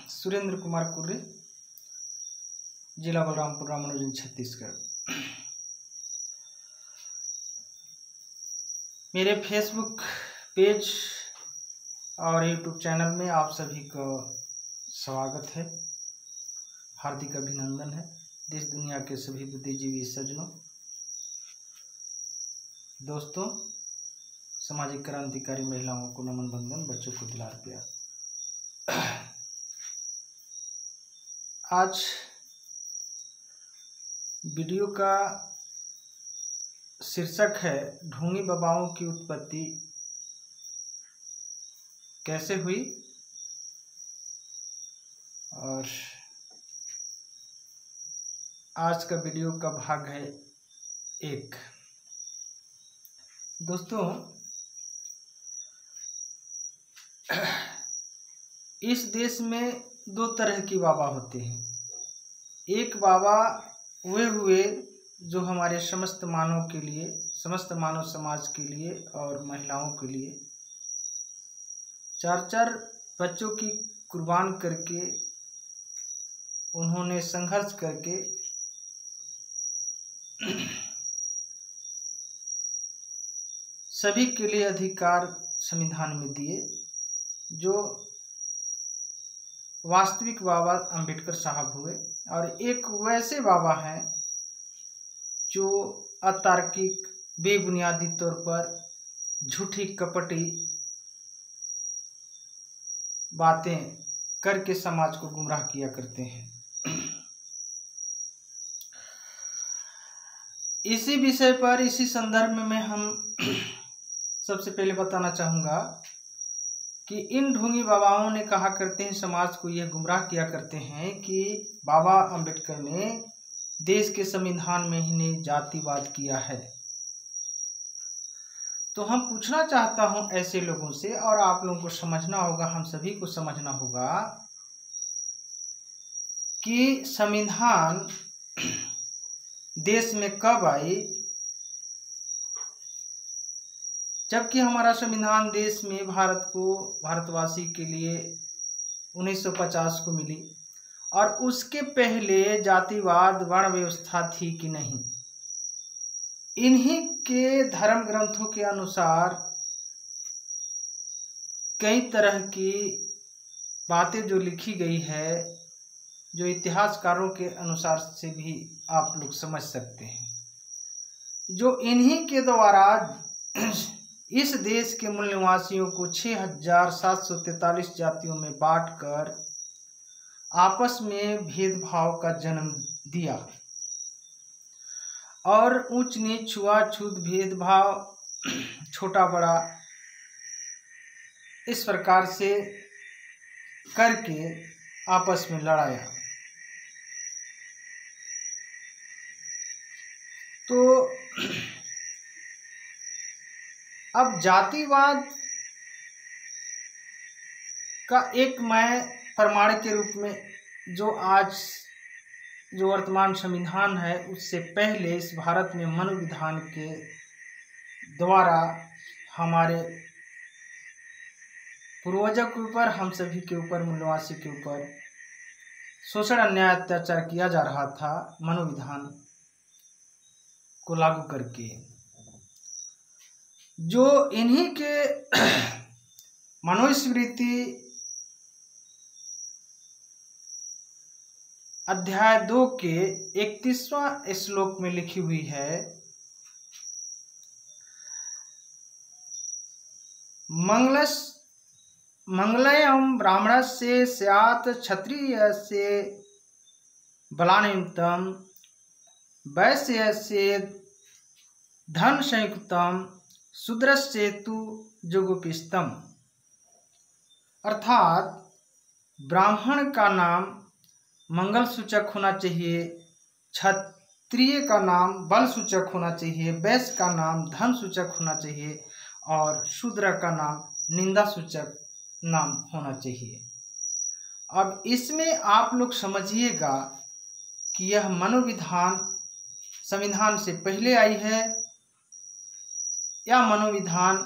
सुरेंद्र कुमार कुर्रे, जिला बलरामपुर, रामानुजन, छत्तीसगढ़। मेरे Facebook page और यूट्यूब चैनल में आप सभी का स्वागत है, हार्दिक अभिनंदन है। देश दुनिया के सभी बुद्धिजीवी सज्जनों, दोस्तों, सामाजिक क्रांतिकारी महिलाओं को नमन बंदन, बच्चों को दुलार प्यार। आज वीडियो का शीर्षक है ढोंगी बाबाओं की उत्पत्ति कैसे हुई, और आज का वीडियो का भाग है 1। दोस्तों, इस देश में 2 तरह की बाबा होते हैं। एक बाबा वे हुए जो हमारे समस्त मानव के लिए, समस्त मानव समाज के लिए और महिलाओं के लिए 4-4 बच्चों की कुर्बान करके उन्होंने संघर्ष करके सभी के लिए अधिकार संविधान में दिए, जो वास्तविक बाबा अंबेडकर साहब हुए। और एक वैसे बाबा हैं जो अतार्किक, बेबुनियादी तौर पर झूठी कपटी बातें करके समाज को गुमराह किया करते हैं। इसी विषय पर, इसी संदर्भ में हम सबसे पहले बताना चाहूँगा कि इन ढोंगी बाबाओं ने कहा करते हैं, समाज को यह गुमराह किया करते हैं कि बाबा अंबेडकर ने देश के संविधान में ही ने जातिवाद किया है। तो हम पूछना चाहता हूं ऐसे लोगों से, और आप लोगों को समझना होगा, हम सभी को समझना होगा कि संविधान देश में कब आई, जबकि हमारा संविधान देश में भारत को, भारतवासी के लिए 1950 को मिली, और उसके पहले जातिवाद, वर्ण व्यवस्था थी कि नहीं। इन्हीं के धर्म ग्रंथों के अनुसार कई तरह की बातें जो लिखी गई है, जो इतिहासकारों के अनुसार से भी आप लोग समझ सकते हैं, जो इन्हीं के द्वारा इस देश के मूल निवासियों को 6743 जातियों में बांटकर आपस में भेदभाव का जन्म दिया, और ऊंच नीच, छुआछूत, भेदभाव, छोटा बड़ा, इस प्रकार से करके आपस में लड़ाया। तो अब जातिवाद का एक मैं प्रमाण के रूप में, जो आज जो वर्तमान संविधान है, उससे पहले इस भारत में मनोविधान के द्वारा हमारे पूर्वजों के ऊपर, हम सभी के ऊपर, मूलवासी के ऊपर शोषण, अन्याय, अत्याचार किया जा रहा था, मनोविधान को लागू करके। जो इन्हीं के मनुस्मृति अध्याय 2 के 31वां श्लोक में लिखी हुई है, मंगलयम ब्राह्मणस्य स्यात् क्षत्रियस्य बलान्वितं वैश्यस्य धन संयुक्तम शूद्रस्य तु जुगुप्सितम्। अर्थात ब्राह्मण का नाम मंगल सूचक होना चाहिए, क्षत्रिय का नाम बल सूचक होना चाहिए, वैश्य का नाम धन सूचक होना चाहिए, और शूद्र का नाम निंदा सूचक नाम होना चाहिए। अब इसमें आप लोग समझिएगा कि यह मनोविधान संविधान से पहले आई है या मनोविधान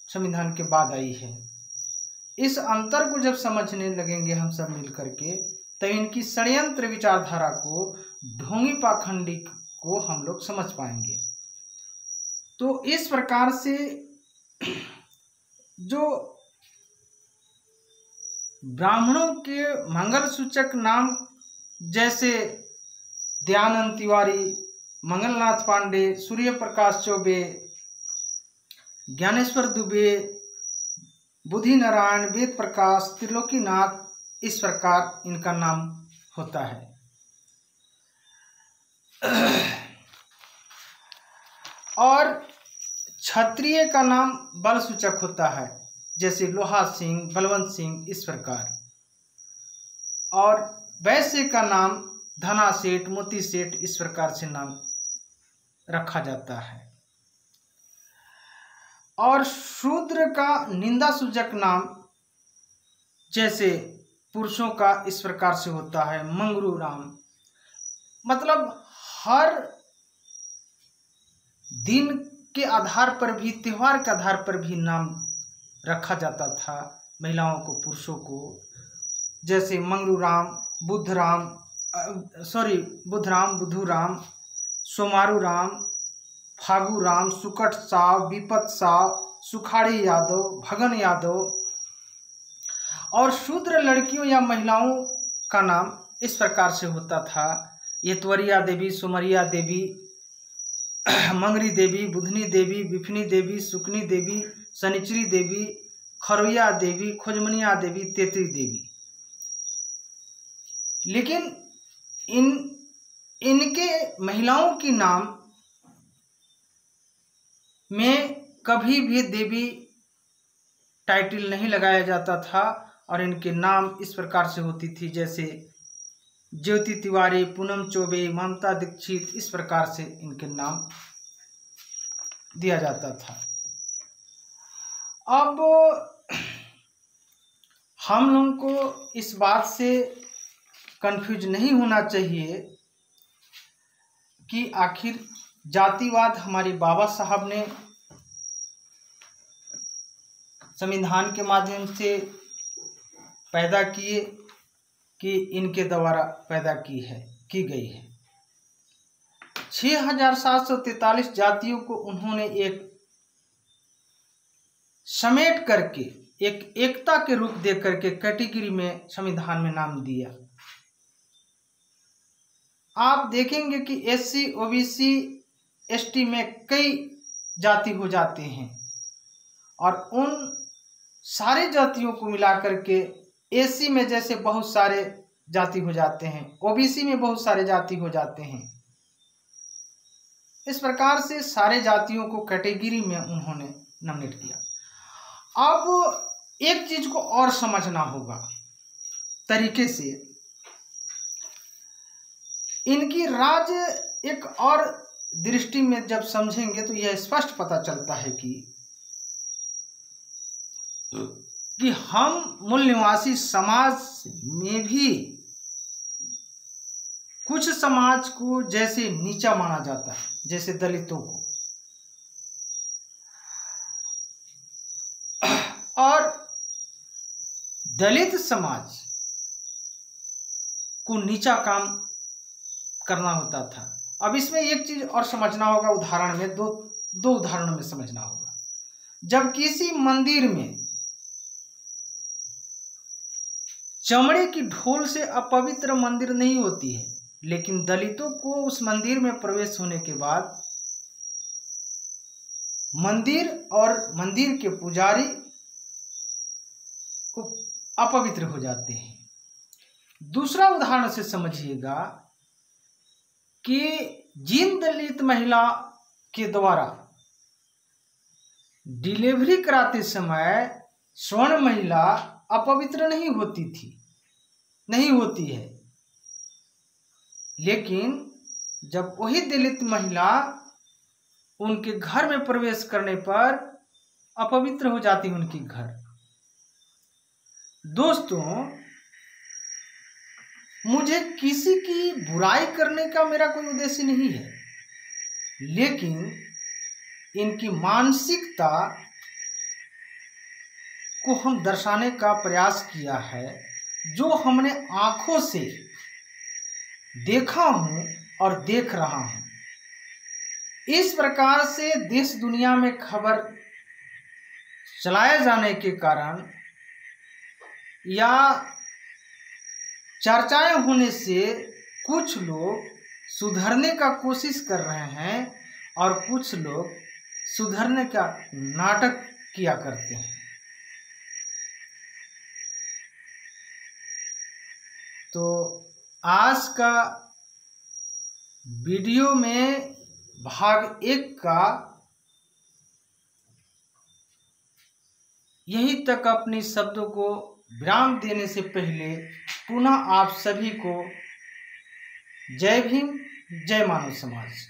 संविधान के बाद आई है। इस अंतर को जब समझने लगेंगे हम सब मिल करके, तो इनकी षड्यंत्र विचारधारा को, ढोंगी पाखंडी को हम लोग समझ पाएंगे। तो इस प्रकार से जो ब्राह्मणों के मंगल सूचक नाम जैसे दयानंद तिवारी, मंगलनाथ पांडे, सूर्य प्रकाश चौबे, ज्ञानेश्वर दुबे, बुद्धि नारायण, वेद प्रकाश, त्रिलोकीनाथ, इस प्रकार इनका नाम होता है। और क्षत्रिय का नाम बल सूचक होता है, जैसे लोहा सिंह, बलवंत सिंह, इस प्रकार। और वैश्य का नाम धना सेठ, मोती सेठ, इस प्रकार से नाम रखा जाता है। और शूद्र का निंदा सूचक नाम जैसे पुरुषों का इस प्रकार से होता है, मंगरू राम। मतलब हर दिन के आधार पर भी, त्योहार के आधार पर भी नाम रखा जाता था महिलाओं को, पुरुषों को। जैसे मंगरू राम, बुद्धराम, बुद्धूराम, सोमारू राम, फागू राम, सुकट साव, विपत साव, सुखाड़ी यादव, भगन यादव। और शूद्र लड़कियों या महिलाओं का नाम इस प्रकार से होता था, येतवरिया देवी, सुमरिया देवी, मंगरी देवी, बुधनी देवी, बिफनी देवी, सुकनी देवी, शनिचरी देवी, खरोया देवी, खोजमनिया देवी, तेतरी देवी। लेकिन इनके महिलाओं की नाम में कभी भी देवी टाइटल नहीं लगाया जाता था, और इनके नाम इस प्रकार से होती थी, जैसे ज्योति तिवारी, पूनम चौबे, ममता दीक्षित, इस प्रकार से इनके नाम दिया जाता था। अब हम लोगों को इस बात से कंफ्यूज नहीं होना चाहिए कि आखिर जातिवाद हमारे बाबा साहब ने संविधान के माध्यम से पैदा किए कि इनके द्वारा पैदा की गई है। 6743 जातियों को उन्होंने एक समेट करके, एक एकता के रूप दे करके कैटेगरी में संविधान में नाम दिया। आप देखेंगे कि एससी, ओबीसी, एसटी में कई जाति हो जाते हैं, और उन सारे जातियों को मिलाकर के एससी में जैसे बहुत सारे जाति हो जाते हैं, ओबीसी में बहुत सारे जाति हो जाते हैं। इस प्रकार से सारे जातियों को कैटेगरी में उन्होंने नॉमिनेट किया। अब एक चीज को और समझना होगा तरीके से, इनकी राज्य एक और दृष्टि में जब समझेंगे तो यह स्पष्ट पता चलता है कि हम मूल निवासी समाज में भी कुछ समाज को जैसे नीचा माना जाता है, जैसे दलितों को, और दलित समाज को नीचा काम करना होता था। अब इसमें एक चीज और समझना होगा, उदाहरण में दो उदाहरणों में समझना होगा। जब किसी मंदिर में चमड़े की ढोल से अपवित्र मंदिर नहीं होती है, लेकिन दलितों को उस मंदिर में प्रवेश होने के बाद मंदिर और मंदिर के पुजारी को अपवित्र हो जाते हैं। दूसरा उदाहरण से समझिएगा कि जिन दलित महिला के द्वारा डिलीवरी कराते समय स्वर्ण महिला अपवित्र नहीं होती है, लेकिन जब वही दलित महिला उनके घर में प्रवेश करने पर अपवित्र हो जाती है उनकी घर। दोस्तों, मुझे किसी की बुराई करने का मेरा कोई उद्देश्य नहीं है, लेकिन इनकी मानसिकता को हम दर्शाने का प्रयास किया है, जो हमने आंखों से देखा हूं और देख रहा हूं। इस प्रकार से देश दुनिया में खबर चलाए जाने के कारण या चर्चाएं होने से कुछ लोग सुधरने का कोशिश कर रहे हैं और कुछ लोग सुधरने का नाटक किया करते हैं। तो आज का वीडियो में भाग 1 का यहीं तक अपने शब्दों को विराम देने से पहले पुनः आप सभी को जय भीम, जय मानव समाज।